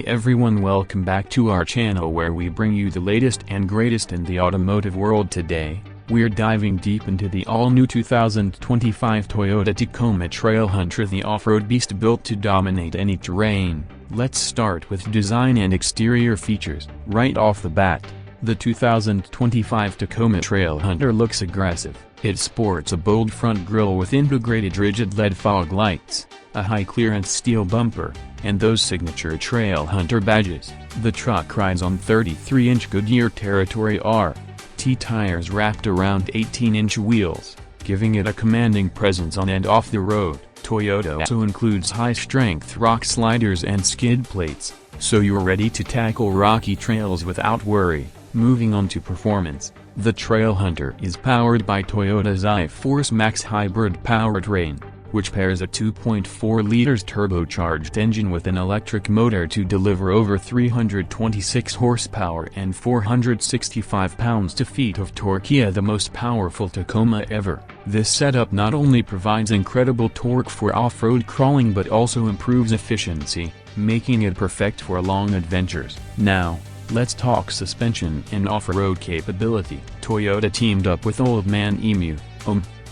everyone, welcome back to our channel where we bring you the latest and greatest in the automotive world. Today, we're diving deep into the all-new 2025 Toyota Tacoma Trailhunter, the off-road beast built to dominate any terrain. Let's start with design and exterior features. Right off the bat, the 2025 Tacoma Trailhunter looks aggressive. It sports a bold front grille with integrated rigid LED fog lights, a high-clearance steel bumper, and those signature Trailhunter badges. The truck rides on 33-inch Goodyear Territory RT tires wrapped around 18-inch wheels, giving it a commanding presence on and off the road. Toyota also includes high-strength rock sliders and skid plates, so you're ready to tackle rocky trails without worry. Moving on to performance, the Trailhunter is powered by Toyota's iForce Max hybrid powertrain, which pairs a 2.4-liter turbocharged engine with an electric motor to deliver over 326 horsepower and 465 pounds-feet of torque, the most powerful Tacoma ever. This setup not only provides incredible torque for off-road crawling but also improves efficiency, making it perfect for long adventures. Now, let's talk suspension and off-road capability. Toyota teamed up with Old Man Emu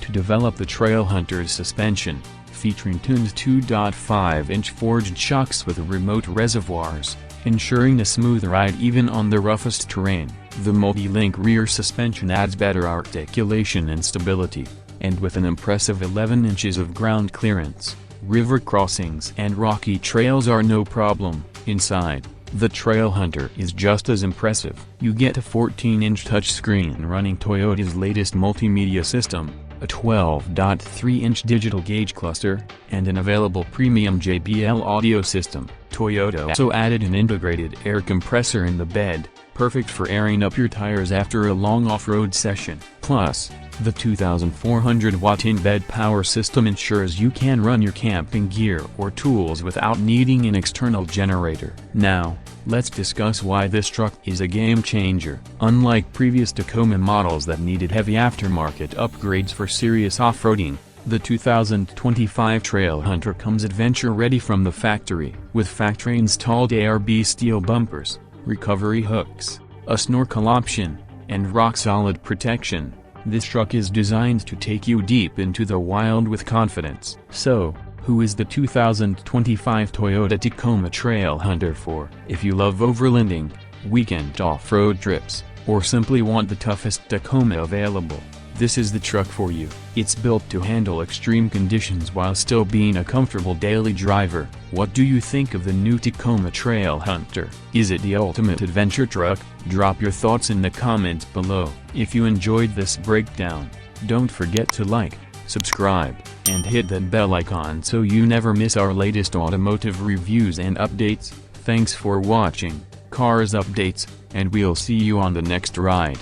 to develop the Trailhunter's suspension, featuring tuned 2.5-inch forged shocks with remote reservoirs, ensuring a smooth ride even on the roughest terrain. The multi-link rear suspension adds better articulation and stability, and with an impressive 11 inches of ground clearance, river crossings and rocky trails are no problem. Inside, the Trailhunter is just as impressive. You get a 14-inch touchscreen running Toyota's latest multimedia system, a 12.3-inch digital gauge cluster, and an available premium JBL audio system. Toyota also added an integrated air compressor in the bed, perfect for airing up your tires after a long off-road session. Plus, the 2,400-watt in-bed power system ensures you can run your camping gear or tools without needing an external generator. Now, let's discuss why this truck is a game-changer. Unlike previous Tacoma models that needed heavy aftermarket upgrades for serious off-roading, the 2025 Trailhunter comes adventure-ready from the factory. With factory-installed ARB steel bumpers, recovery hooks, a snorkel option, and rock-solid protection, this truck is designed to take you deep into the wild with confidence. So, who is the 2025 Toyota Tacoma Trailhunter for? If you love overlanding, weekend off-road trips, or simply want the toughest Tacoma available, this is the truck for you. It's built to handle extreme conditions while still being a comfortable daily driver. What do you think of the new Tacoma Trailhunter? Is it the ultimate adventure truck? Drop your thoughts in the comments below. If you enjoyed this breakdown, don't forget to like, subscribe, and hit that bell icon so you never miss our latest automotive reviews and updates. Thanks for watching, Cars Updates, and we'll see you on the next ride.